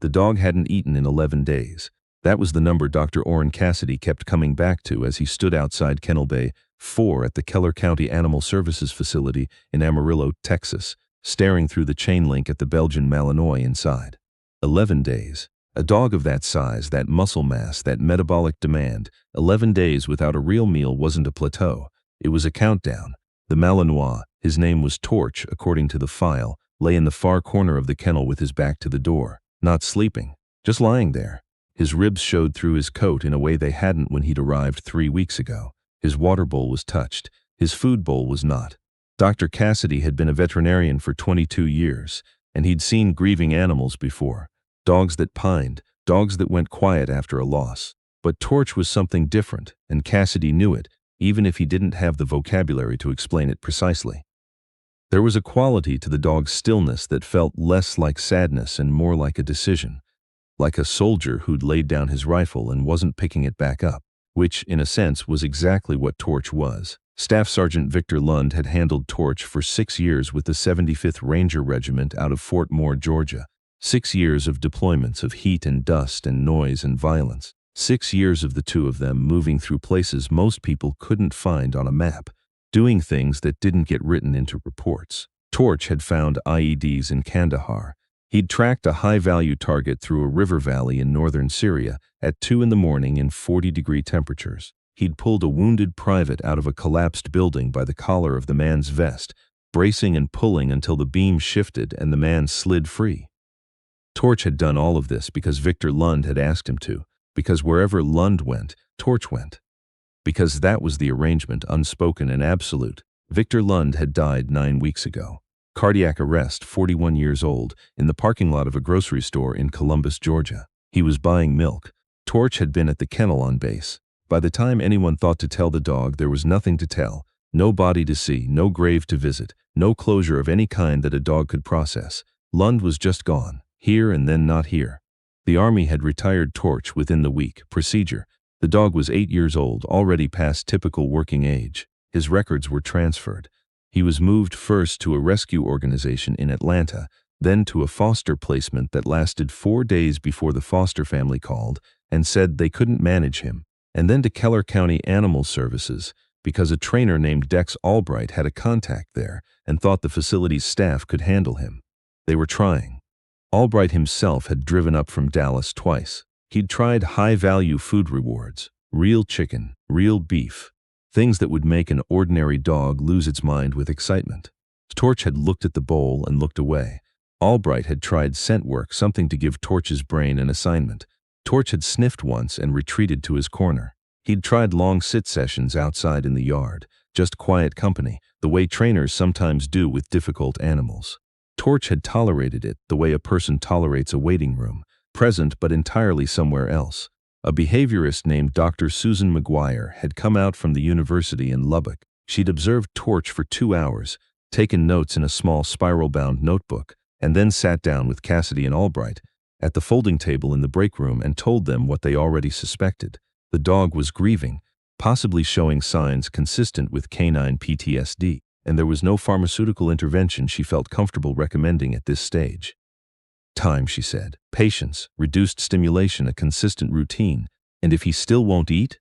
The dog hadn't eaten in 11 days. That was the number Dr. Orrin Cassidy kept coming back to as he stood outside Kennel Bay 4 at the Keller County Animal Services Facility in Amarillo, Texas, staring through the chain link at the Belgian Malinois inside. 11 days. A dog of that size, that muscle mass, that metabolic demand, 11 days without a real meal wasn't a plateau. It was a countdown. The Malinois, his name was Torch, according to the file, lay in the far corner of the kennel with his back to the door, not sleeping, just lying there. His ribs showed through his coat in a way they hadn't when he'd arrived 3 weeks ago. His water bowl was touched. His food bowl was not. Dr. Cassidy had been a veterinarian for 22 years, and he'd seen grieving animals before. Dogs that pined, dogs that went quiet after a loss. But Torch was something different, and Cassidy knew it, even if he didn't have the vocabulary to explain it precisely. There was a quality to the dog's stillness that felt less like sadness and more like a decision, like a soldier who'd laid down his rifle and wasn't picking it back up, which, in a sense, was exactly what Torch was. Staff Sergeant Victor Lund had handled Torch for 6 years with the 75th Ranger Regiment out of Fort Moore, Georgia. 6 years of deployments of heat and dust and noise and violence. 6 years of the two of them moving through places most people couldn't find on a map, doing things that didn't get written into reports. Torch had found IEDs in Kandahar. He'd tracked a high-value target through a river valley in northern Syria at 2 in the morning in 40-degree temperatures. He'd pulled a wounded private out of a collapsed building by the collar of the man's vest, bracing and pulling until the beam shifted and the man slid free. Torch had done all of this because Victor Lund had asked him to, because wherever Lund went, Torch went. Because that was the arrangement, unspoken and absolute. Victor Lund had died 9 weeks ago. Cardiac arrest, 41 years old, in the parking lot of a grocery store in Columbus, Georgia. He was buying milk. Torch had been at the kennel on base. By the time anyone thought to tell the dog, there was nothing to tell, no body to see, no grave to visit, no closure of any kind that a dog could process. Lund was just gone, here and then not here. The Army had retired Torch within the week. Procedure. The dog was 8 years old, already past typical working age. His records were transferred. He was moved first to a rescue organization in Atlanta, then to a foster placement that lasted 4 days before the foster family called and said they couldn't manage him, and then to Keller County Animal Services because a trainer named Dex Albright had a contact there and thought the facility's staff could handle him. They were trying. Albright himself had driven up from Dallas twice. He'd tried high-value food rewards, real chicken, real beef, things that would make an ordinary dog lose its mind with excitement. Torch had looked at the bowl and looked away. Albright had tried scent work, something to give Torch's brain an assignment. Torch had sniffed once and retreated to his corner. He'd tried long sit sessions outside in the yard, just quiet company, the way trainers sometimes do with difficult animals. Torch had tolerated it the way a person tolerates a waiting room, present but entirely somewhere else. A behaviorist named Dr. Susan McGuire had come out from the university in Lubbock. She'd observed Torch for 2 hours, taken notes in a small spiral-bound notebook, and then sat down with Cassidy and Albright at the folding table in the break room and told them what they already suspected. The dog was grieving, possibly showing signs consistent with canine PTSD, and there was no pharmaceutical intervention she felt comfortable recommending at this stage. Time, she said. Patience, reduced stimulation, a consistent routine. And if he still won't eat?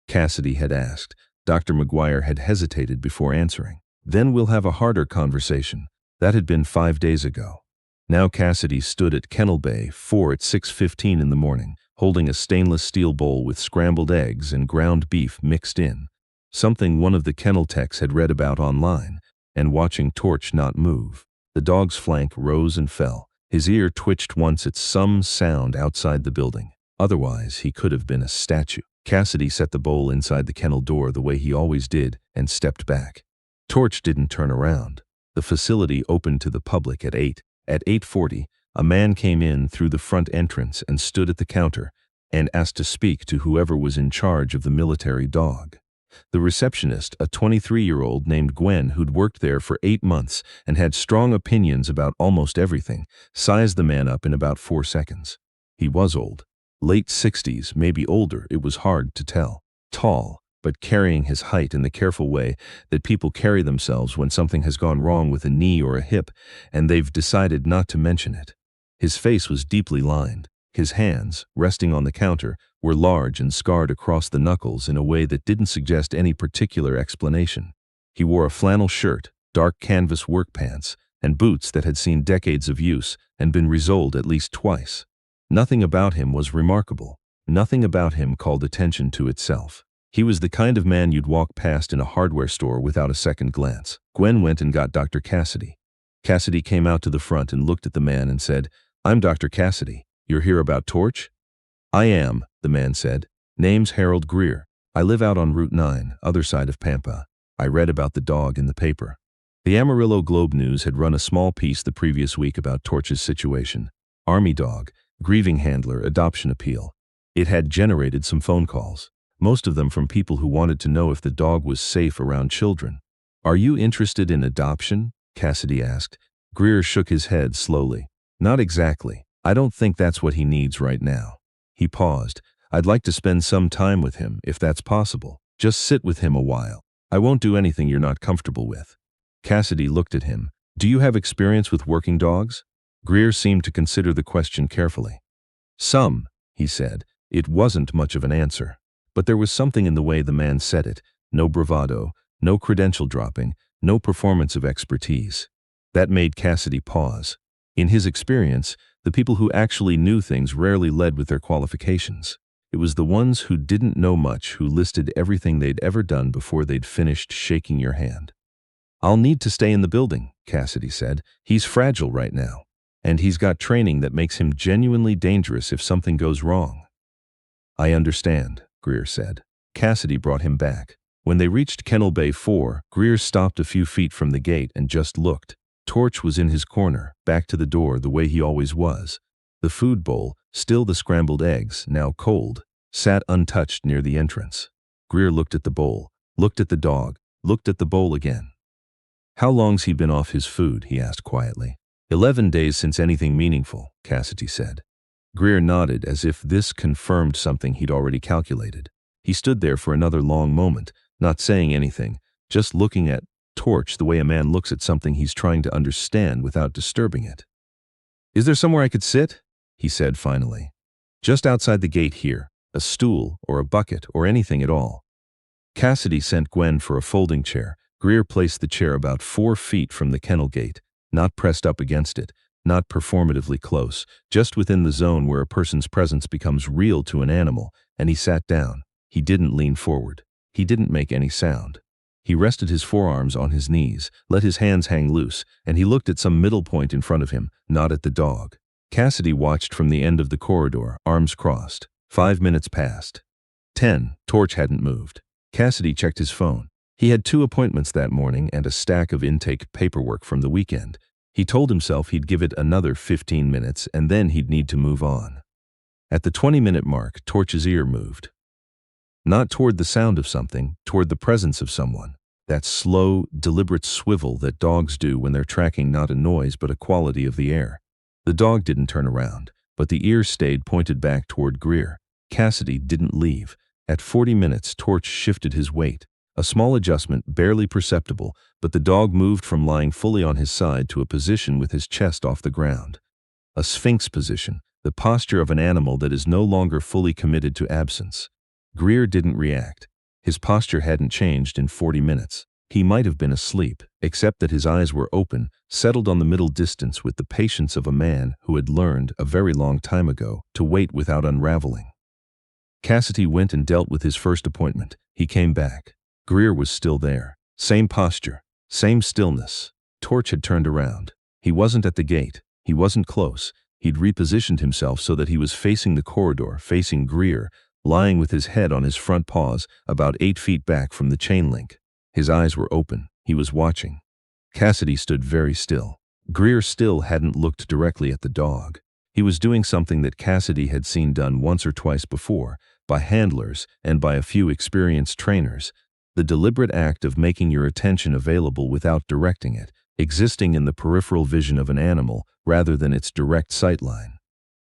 Cassidy had asked. Dr. McGuire had hesitated before answering. Then we'll have a harder conversation. That had been 5 days ago. Now Cassidy stood at Kennel Bay 4 at 6:15 in the morning, holding a stainless steel bowl with scrambled eggs and ground beef mixed in, something one of the kennel techs had read about online, and watching Torch not move. The dog's flank rose and fell. His ear twitched once at some sound outside the building. Otherwise, he could have been a statue. Cassidy set the bowl inside the kennel door the way he always did and stepped back. Torch didn't turn around. The facility opened to the public at 8. At 8:40, a man came in through the front entrance and stood at the counter and asked to speak to whoever was in charge of the military dog. The receptionist, a 23-year-old named Gwen who'd worked there for 8 months and had strong opinions about almost everything, sized the man up in about 4 seconds. He was old. Late 60s, maybe older, it was hard to tell. Tall, but carrying his height in the careful way that people carry themselves when something has gone wrong with a knee or a hip and they've decided not to mention it. His face was deeply lined. His hands, resting on the counter, were large and scarred across the knuckles in a way that didn't suggest any particular explanation. He wore a flannel shirt, dark canvas work pants, and boots that had seen decades of use and been resoled at least twice. Nothing about him was remarkable. Nothing about him called attention to itself. He was the kind of man you'd walk past in a hardware store without a second glance. Gwen went and got Dr. Cassidy. Cassidy came out to the front and looked at the man and said, "I'm Dr. Cassidy. You're here about Torch?" "I am," the man said. "Name's Harold Greer. I live out on Route 9, other side of Pampa. I read about the dog in the paper." The Amarillo Globe News had run a small piece the previous week about Torch's situation. Army dog, grieving handler, adoption appeal. It had generated some phone calls, most of them from people who wanted to know if the dog was safe around children. "Are you interested in adoption?" Cassidy asked. Greer shook his head slowly. "Not exactly. I don't think that's what he needs right now." He paused. "I'd like to spend some time with him, if that's possible. Just sit with him a while. I won't do anything you're not comfortable with." Cassidy looked at him. "Do you have experience with working dogs?" Greer seemed to consider the question carefully. "Some," he said. It wasn't much of an answer, but there was something in the way the man said it. No bravado, no credential dropping, no performance of expertise. That made Cassidy pause. In his experience, the people who actually knew things rarely led with their qualifications. It was the ones who didn't know much who listed everything they'd ever done before they'd finished shaking your hand. "I'll need to stay in the building," Cassidy said. "He's fragile right now, and he's got training that makes him genuinely dangerous if something goes wrong." "I understand," Greer said. Cassidy brought him back. When they reached Kennel Bay 4, Greer stopped a few feet from the gate and just looked. Torch was in his corner, back to the door the way he always was. The food bowl, still the scrambled eggs, now cold, sat untouched near the entrance. Greer looked at the bowl, looked at the dog, looked at the bowl again. "How long's he been off his food?" he asked quietly. 11 days since anything meaningful," Cassidy said. Greer nodded as if this confirmed something he'd already calculated. He stood there for another long moment, not saying anything, just looking at Torch the way a man looks at something he's trying to understand without disturbing it. "Is there somewhere I could sit?" he said finally. "Just outside the gate here, a stool or a bucket or anything at all." Cassidy sent Gwen for a folding chair. Greer placed the chair about 4 feet from the kennel gate, not pressed up against it, not performatively close, just within the zone where a person's presence becomes real to an animal, and he sat down. He didn't lean forward. He didn't make any sound. He rested his forearms on his knees, let his hands hang loose, and he looked at some middle point in front of him, not at the dog. Cassidy watched from the end of the corridor, arms crossed. 5 minutes passed. 10. Torch hadn't moved. Cassidy checked his phone. He had 2 appointments that morning and a stack of intake paperwork from the weekend. He told himself he'd give it another 15 minutes and then he'd need to move on. At the 20-minute mark, Torch's ear moved. Not toward the sound of something, toward the presence of someone. That slow, deliberate swivel that dogs do when they're tracking not a noise but a quality of the air. The dog didn't turn around, but the ear stayed pointed back toward Greer. Cassidy didn't leave. At 40 minutes, Torch shifted his weight. A small adjustment, barely perceptible, but the dog moved from lying fully on his side to a position with his chest off the ground. A sphinx position, the posture of an animal that is no longer fully committed to absence. Greer didn't react. His posture hadn't changed in 40 minutes. He might have been asleep, except that his eyes were open, settled on the middle distance with the patience of a man who had learned, a very long time ago, to wait without unraveling. Cassidy went and dealt with his first appointment. He came back. Greer was still there. Same posture, same stillness. Torch had turned around. He wasn't at the gate. He wasn't close. He'd repositioned himself so that he was facing the corridor, facing Greer, lying with his head on his front paws, about 8 feet back from the chain link. His eyes were open. He was watching. Cassidy stood very still. Greer still hadn't looked directly at the dog. He was doing something that Cassidy had seen done once or twice before, by handlers and by a few experienced trainers. The deliberate act of making your attention available without directing it, existing in the peripheral vision of an animal rather than its direct sightline.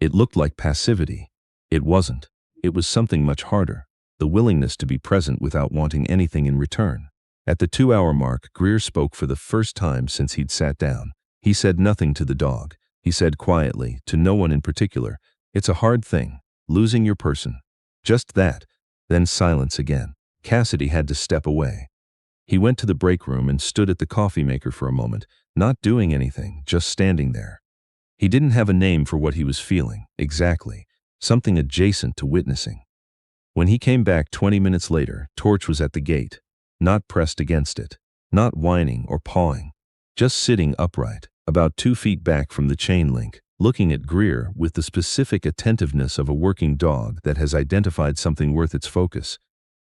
It looked like passivity. It wasn't. It was something much harder, the willingness to be present without wanting anything in return. At the 2-hour mark, Greer spoke for the first time since he'd sat down. He said nothing to the dog. he said quietly, to no one in particular. It's a hard thing, losing your person. Just that. Then silence again. Cassidy had to step away. He went to the break room and stood at the coffee maker for a moment, not doing anything, just standing there. He didn't have a name for what he was feeling, exactly, something adjacent to witnessing. When he came back 20 minutes later, Torch was at the gate, not pressed against it, not whining or pawing, just sitting upright, about 2 feet back from the chain link, looking at Greer with the specific attentiveness of a working dog that has identified something worth its focus.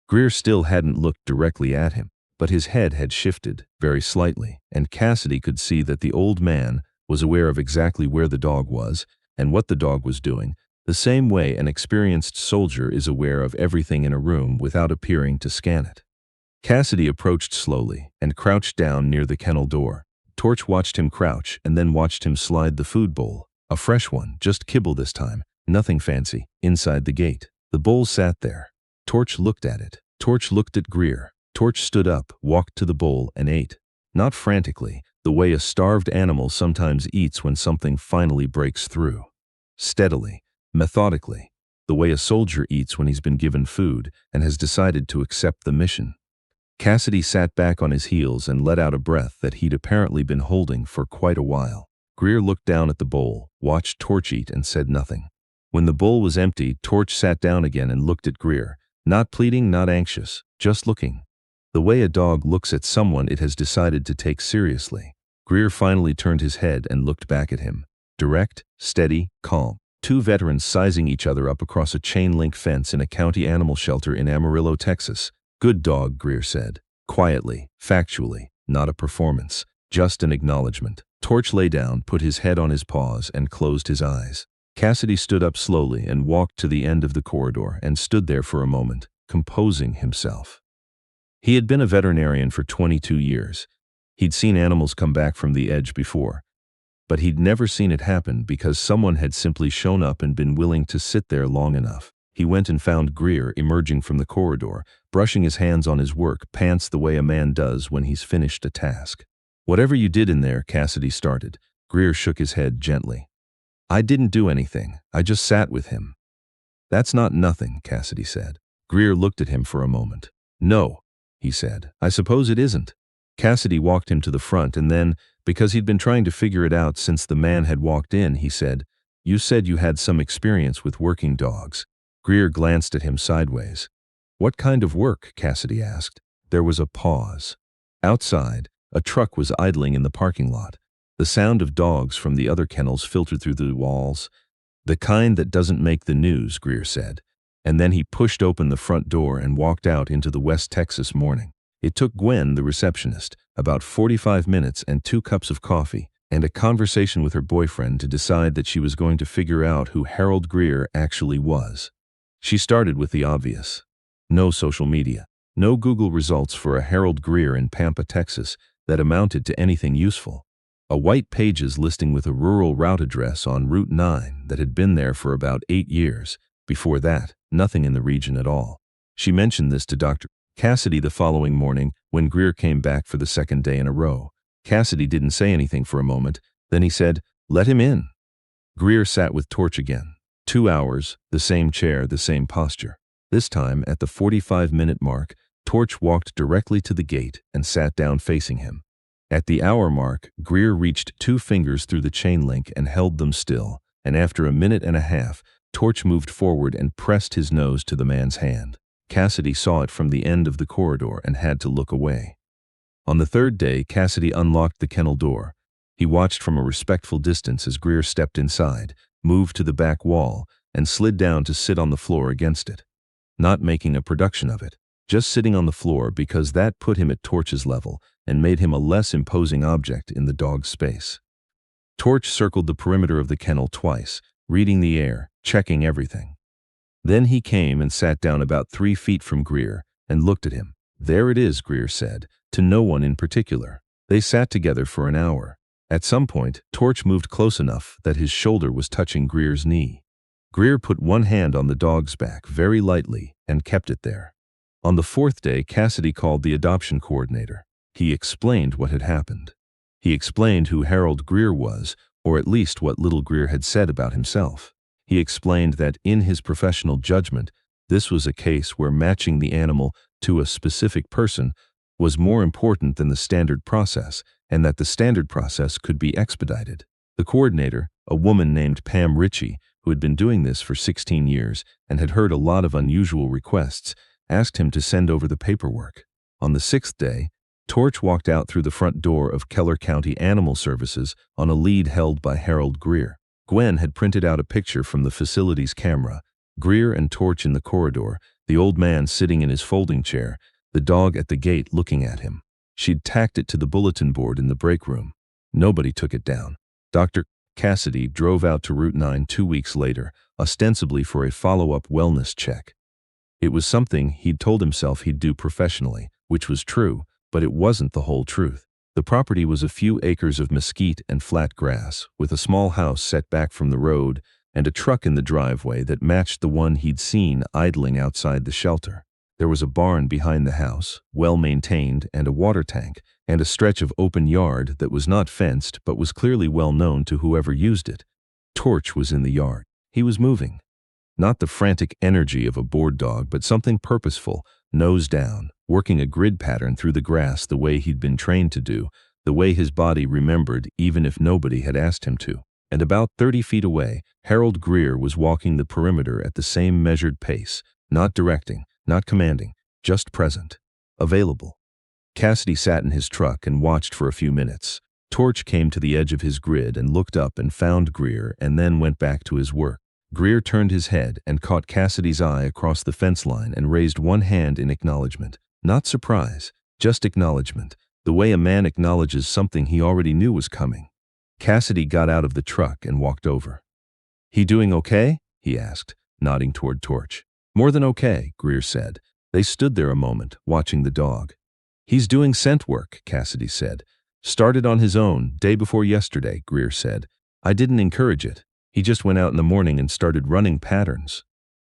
Greer still hadn't looked directly at him, but his head had shifted, very slightly, and Cassidy could see that the old man was aware of exactly where the dog was and what the dog was doing, the same way an experienced soldier is aware of everything in a room without appearing to scan it. Cassidy approached slowly and crouched down near the kennel door. Torch watched him crouch and then watched him slide the food bowl, a fresh one, just kibble this time, nothing fancy, inside the gate. The bowl sat there. Torch looked at it. Torch looked at Greer. Torch stood up, walked to the bowl, and ate. Not frantically, the way a starved animal sometimes eats when something finally breaks through. Steadily, methodically, the way a soldier eats when he's been given food and has decided to accept the mission. Cassidy sat back on his heels and let out a breath that he'd apparently been holding for quite a while. Greer looked down at the bowl, watched Torch eat, and said nothing. When the bowl was empty, Torch sat down again and looked at Greer, not pleading, not anxious, just looking. The way a dog looks at someone it has decided to take seriously. Greer finally turned his head and looked back at him. Direct, steady, calm. 2 veterans sizing each other up across a chain-link fence in a county animal shelter in Amarillo, Texas. Good dog, Greer said. Quietly, factually, not a performance, just an acknowledgement. Torch lay down, put his head on his paws, and closed his eyes. Cassidy stood up slowly and walked to the end of the corridor and stood there for a moment, composing himself. He had been a veterinarian for 22 years. He'd seen animals come back from the edge before, but he'd never seen it happen because someone had simply shown up and been willing to sit there long enough. He went and found Greer emerging from the corridor, brushing his hands on his work pants the way a man does when he's finished a task. Whatever you did in there, Cassidy started. Greer shook his head gently. I didn't do anything. I just sat with him. That's not nothing, Cassidy said. Greer looked at him for a moment. No, he said. I suppose it isn't. Cassidy walked him to the front and then, because he'd been trying to figure it out since the man had walked in, he said, You said you had some experience with working dogs. Greer glanced at him sideways. What kind of work? Cassidy asked. There was a pause. Outside, a truck was idling in the parking lot. The sound of dogs from the other kennels filtered through the walls. The kind that doesn't make the news, Greer said. And then he pushed open the front door and walked out into the West Texas morning. It took Gwen, the receptionist, about 45 minutes and 2 cups of coffee and a conversation with her boyfriend to decide that she was going to figure out who Harold Greer actually was. She started with the obvious. No social media. No Google results for a Harold Greer in Pampa, Texas that amounted to anything useful. A white pages listing with a rural route address on Route 9 that had been there for about 8 years. Before that, nothing in the region at all. She mentioned this to Dr. Cassidy the following morning when Greer came back for the 2nd day in a row. Cassidy didn't say anything for a moment. Then he said, Let him in. Greer sat with Torch again. 2 hours, the same chair, the same posture. This time, at the 45-minute mark, Torch walked directly to the gate and sat down facing him. At the hour mark, Greer reached 2 fingers through the chain link and held them still, and after a minute and a half, Torch moved forward and pressed his nose to the man's hand. Cassidy saw it from the end of the corridor and had to look away. On the 3rd day, Cassidy unlocked the kennel door. He watched from a respectful distance as Greer stepped inside, moved to the back wall, and slid down to sit on the floor against it. Not making a production of it, just sitting on the floor because that put him at Torch's level and made him a less imposing object in the dog's space. Torch circled the perimeter of the kennel twice, reading the air, checking everything. Then he came and sat down about 3 feet from Greer and looked at him. There it is, Greer said, to no one in particular. They sat together for an hour. At some point, Torch moved close enough that his shoulder was touching Greer's knee. Greer put one hand on the dog's back very lightly and kept it there. On the 4th day, Cassidy called the adoption coordinator. He explained what had happened. He explained who Harold Greer was, or at least what little Greer had said about himself. He explained that, in his professional judgment, this was a case where matching the animal to a specific person was more important than the standard process, and that the standard process could be expedited. The coordinator, a woman named Pam Ritchie, who had been doing this for 16 years and had heard a lot of unusual requests, asked him to send over the paperwork. On the 6th day, Torch walked out through the front door of Keller County Animal Services on a lead held by Harold Greer. Gwen had printed out a picture from the facility's camera: Greer and Torch in the corridor, the old man sitting in his folding chair, the dog at the gate looking at him. She'd tacked it to the bulletin board in the break room. Nobody took it down. Dr. Cassidy drove out to Route 9 2 weeks later, ostensibly for a follow-up wellness check. It was something he'd told himself he'd do professionally, which was true, but it wasn't the whole truth. The property was a few acres of mesquite and flat grass, with a small house set back from the road and a truck in the driveway that matched the one he'd seen idling outside the shelter. There was a barn behind the house, well-maintained, and a water tank, and a stretch of open yard that was not fenced but was clearly well known to whoever used it. Torch was in the yard. He was moving. Not the frantic energy of a bored dog, but something purposeful, nose down, working a grid pattern through the grass the way he'd been trained to do, the way his body remembered even if nobody had asked him to. And about 30 feet away, Harold Greer was walking the perimeter at the same measured pace, not directing, not commanding, just present, available. Cassidy sat in his truck and watched for a few minutes. Torch came to the edge of his grid and looked up and found Greer and then went back to his work. Greer turned his head and caught Cassidy's eye across the fence line and raised one hand in acknowledgement. Not surprise, just acknowledgement, the way a man acknowledges something he already knew was coming. Cassidy got out of the truck and walked over. "He doing okay?" he asked, nodding toward Torch. "More than okay," Greer said. They stood there a moment, watching the dog. "He's doing scent work," Cassidy said. "Started on his own, day before yesterday," Greer said. "I didn't encourage it. He just went out in the morning and started running patterns."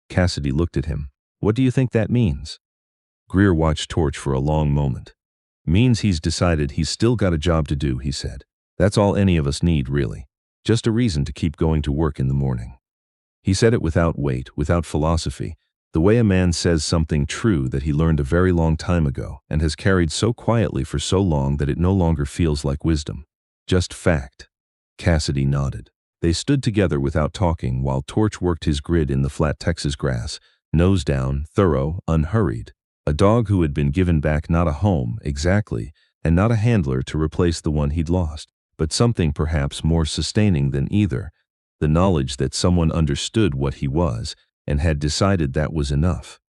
Cassidy looked at him. "What do you think that means?" Greer watched Torch for a long moment. "Means he's decided he's still got a job to do," he said. "That's all any of us need, really. Just a reason to keep going to work in the morning." He said it without weight, without philosophy, the way a man says something true that he learned a very long time ago and has carried so quietly for so long that it no longer feels like wisdom. Just fact. Cassidy nodded. They stood together without talking while Torch worked his grid in the flat Texas grass, nose down, thorough, unhurried. A dog who had been given back not a home, exactly, and not a handler to replace the one he'd lost, but something perhaps more sustaining than either, the knowledge that someone understood what he was and had decided that was enough.